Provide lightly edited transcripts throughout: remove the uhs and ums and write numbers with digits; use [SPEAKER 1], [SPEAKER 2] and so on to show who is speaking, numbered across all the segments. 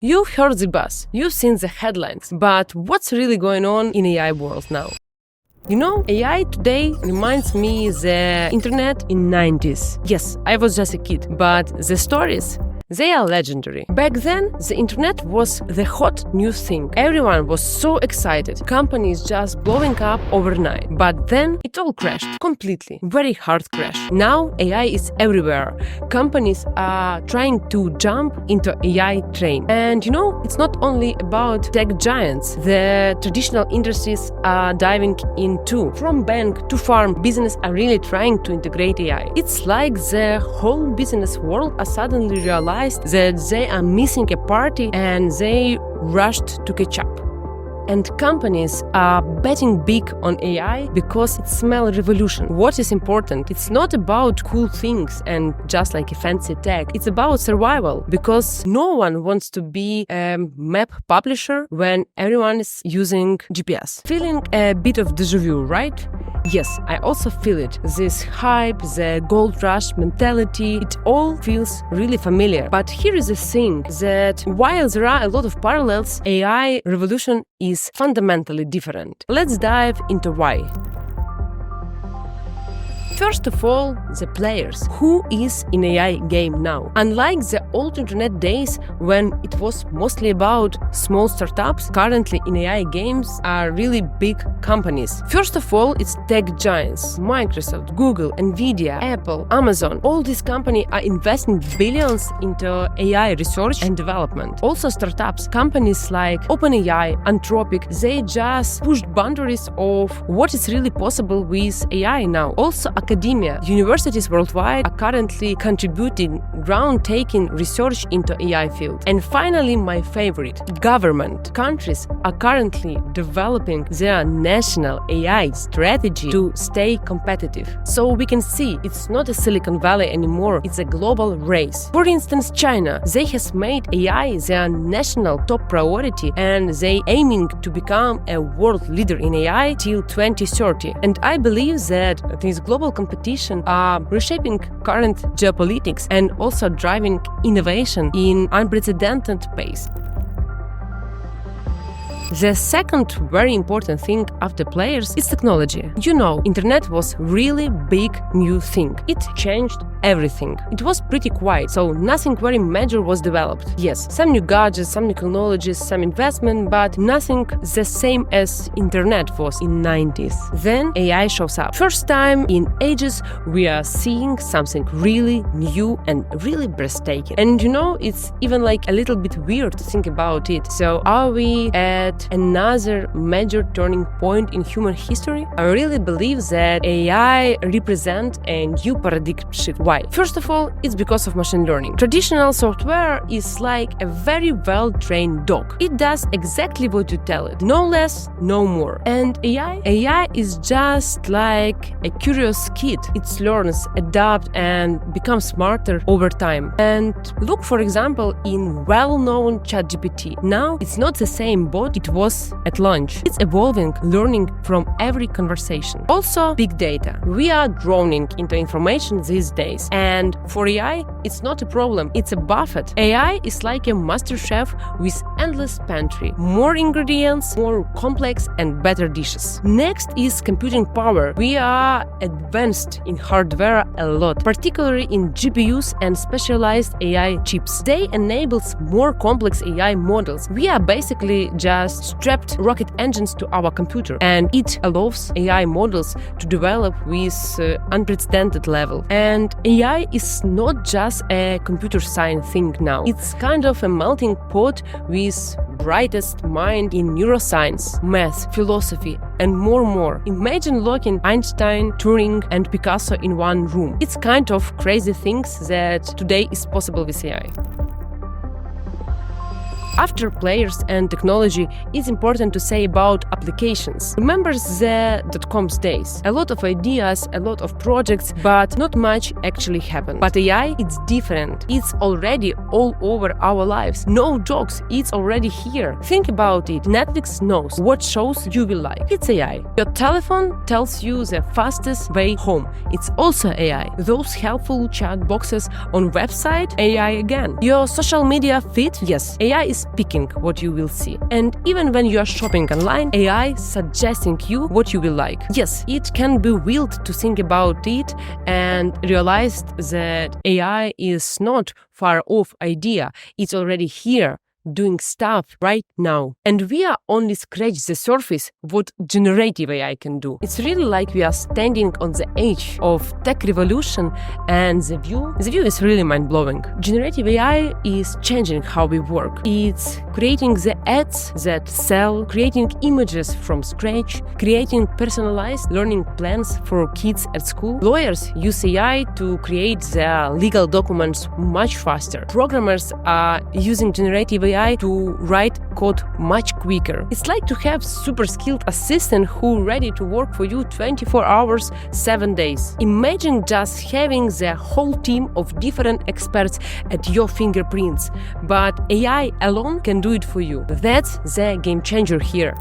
[SPEAKER 1] You've heard the buzz, you've seen the headlines, but what's really going on in AI world now? You know, AI today reminds me the internet in 90s. Yes, I was just a kid, but the stories, they are legendary. Back then, the internet was the hot new thing. Everyone was so excited. Companies just blowing up overnight. But then it all crashed completely. Very hard crash. Now AI is everywhere. Companies are trying to jump into AI train. And you know, it's not only about tech giants. The traditional industries are diving in too. From bank to farm, business are really trying to integrate AI. It's like the whole business world are suddenly realized that they are missing a party and they rushed to catch up. And companies are betting big on AI because it smells revolution. What is important? It's not about cool things and just like a fancy tech. It's about survival because no one wants to be a map publisher when everyone is using GPS. Feeling a bit of déjà vu, right? Yes, I also feel it. This hype, the gold rush mentality, it all feels really familiar. But here is the thing, that while there are a lot of parallels, AI revolution is fundamentally different. Let's dive into why. First of all, the players. Who is in AI game now? Unlike the old internet days when it was mostly about small startups, currently in AI games are really big companies. First of all, it's tech giants. Microsoft, Google, Nvidia, Apple, Amazon. All these companies are investing billions into AI research and development. Also startups, companies like OpenAI, Anthropic, they just pushed boundaries of what is really possible with AI now. Also academia, universities worldwide are currently contributing groundbreaking research into AI field. And finally, my favorite, government. Countries are currently developing their national AI strategy to stay competitive. So we can see it's not a Silicon Valley anymore, it's a global race. For instance, China, they has made AI their national top priority and they aiming to become a world leader in AI till 2030. And I believe that this global competition are reshaping current geopolitics and also driving innovation in unprecedented pace. The second very important thing after players is technology. You know, internet was really big new thing. It changed everything. It was pretty quiet, so nothing very major was developed. Yes, some new gadgets, some new technologies, some investment, but nothing the same as internet was in 90s. Then AI shows up. First time in ages we are seeing something really new and really breathtaking. And you know, it's even like a little bit weird to think about it. So are we at another major turning point in human history? I really believe that AI represents a new paradigm shift. Why? First of all, it's because of machine learning. Traditional software is like a very well-trained dog. It does exactly what you tell it. No less, no more. And AI is just like a curious kid. It learns, adapts, and becomes smarter over time. And look, for example, in well-known ChatGPT. Now, it's not the same bot it was at launch. It's evolving, learning from every conversation. Also, big data. We are drowning into information these days. And for AI, it's not a problem, it's a buffet. AI is like a master chef with endless pantry. More ingredients, more complex and better dishes. Next is computing power. We are advanced in hardware a lot, particularly in GPUs and specialized AI chips. They enable more complex AI models. We are basically just strapped rocket engines to our computer, and it allows AI models to develop with unprecedented level. And AI is not just a computer science thing now. It's kind of a melting pot with brightest mind in neuroscience, math, philosophy, and more. Imagine locking Einstein, Turing, and Picasso in one room. It's kind of crazy things that today is possible with AI. After players and technology, it's important to say about applications. Remember the dot-coms days? A lot of ideas, a lot of projects, but not much actually happened. But AI, it's different. It's already all over our lives. No jokes, it's already here. Think about it. Netflix knows what shows you will like. It's AI. Your telephone tells you the fastest way home. It's also AI. Those helpful chat boxes on website, AI again. Your social media feed, yes, AI is picking what you will see. And even when you are shopping online, AI suggesting you what you will like. Yes, it can be wild to think about it and realize that AI is not far off idea. It's already here, doing stuff right now. And we are only scratch the surface what generative AI can do. It's really like we are standing on the edge of tech revolution, and the view is really mind-blowing. Generative AI is changing how we work. It's creating the ads that sell, creating images from scratch, creating personalized learning plans for kids at school. Lawyers use AI to create their legal documents much faster. Programmers are using generative AI to write code much quicker. It's like to have super skilled assistant who ready to work for you 24 hours, 7 days. Imagine just having the whole team of different experts at your fingerprints, but AI alone can do it for you. That's the game changer here.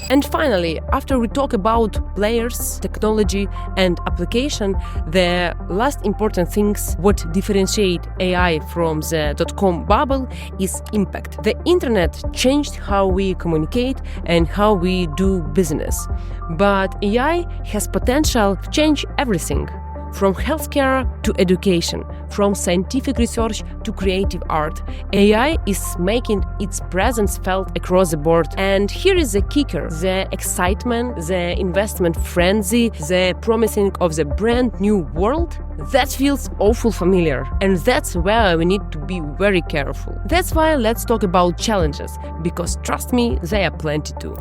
[SPEAKER 1] And finally, after we talk about players, technology and application, the last important things what differentiate AI from the dot-com bubble is impact. The internet changed how we communicate and how we do business. But AI has potential to change everything. From healthcare to education, from scientific research to creative art, AI is making its presence felt across the board. And here is the kicker: the excitement, the investment frenzy, the promising of the brand new world. That feels awful familiar. And that's where we need to be very careful. That's why let's talk about challenges, because trust me, there are plenty too.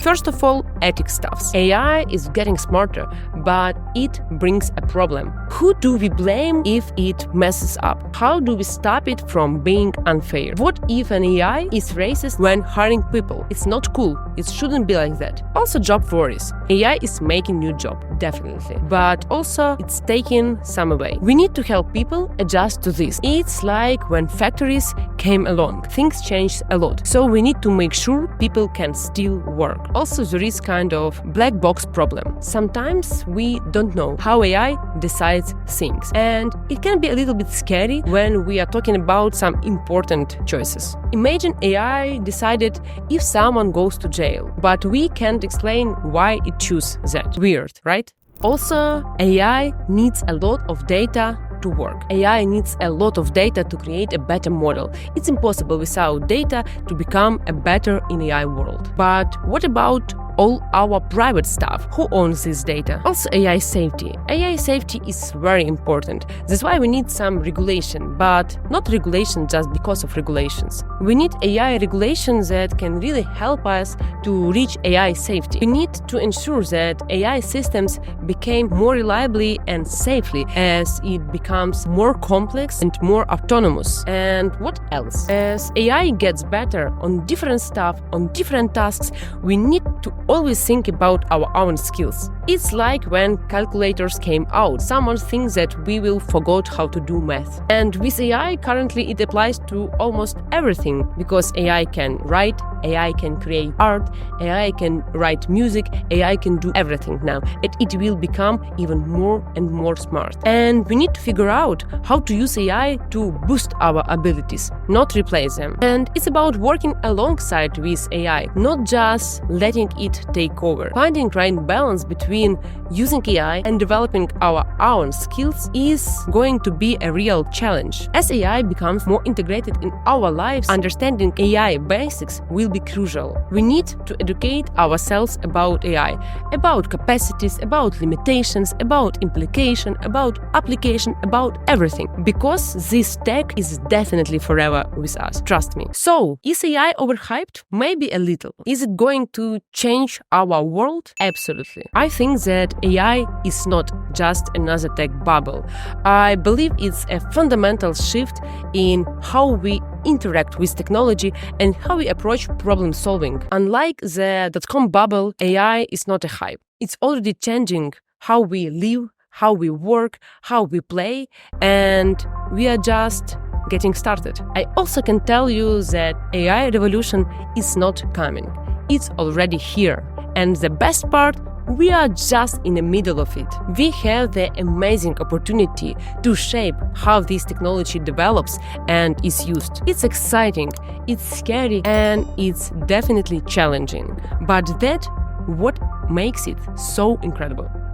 [SPEAKER 1] First of all, ethics stuffs. AI is getting smarter, but it brings a problem. Who do we blame if it messes up? How do we stop it from being unfair? What if an AI is racist when hiring people? It's not cool. It shouldn't be like that. Also, job worries. AI is making new job, definitely. But also, it's taking some away. We need to help people adjust to this. It's like when factories came along. Things changed a lot. So we need to make sure people can still work. Also, there is kind of black box problem. Sometimes we don't know how AI decides things. And it can be a little bit scary when we are talking about some important choices. Imagine AI decided if someone goes to jail, but we can't explain why it chose that. Weird, right? Also, AI needs a lot of data to work. AI needs a lot of data to create a better model. It's impossible without data to become a better in AI world. But what about all our private stuff? Who owns this data? Also, AI safety. AI safety is very important. That's why we need some regulation, but not regulation just because of regulations. We need AI regulations that can really help us to reach AI safety. We need to ensure that AI systems become more reliably and safely as it becomes more complex and more autonomous. And what else? As AI gets better on different stuff, on different tasks, we need to always think about our own skills. It's like when calculators came out. Someone thinks that we will forget how to do math. And with AI, currently it applies to almost everything, because AI can write, AI can create art, AI can write music, AI can do everything now. And it will become even more and more smart. And we need to figure out how to use AI to boost our abilities, not replace them. And it's about working alongside with AI, not just letting it take over. Finding right balance between using AI and developing our own skills is going to be a real challenge. As AI becomes more integrated in our lives, understanding AI basics will be crucial. We need to educate ourselves about AI, about capacities, about limitations, about implication, about application, about everything. Because this tech is definitely forever with us, trust me. So, is AI overhyped? Maybe a little. Is it going to change our world? Absolutely. I think that AI is not just another tech bubble. I believe it's a fundamental shift in how we interact with technology and how we approach problem solving. Unlike the dot-com bubble, AI is not a hype. It's already changing how we live, how we work, how we play, and we are just getting started. I also can tell you that AI revolution is not coming. It's already here. And the best part, We are just in the middle of it. We have the amazing opportunity to shape how this technology develops and is used. It's exciting, it's scary, and it's definitely challenging. But that's what makes it so incredible.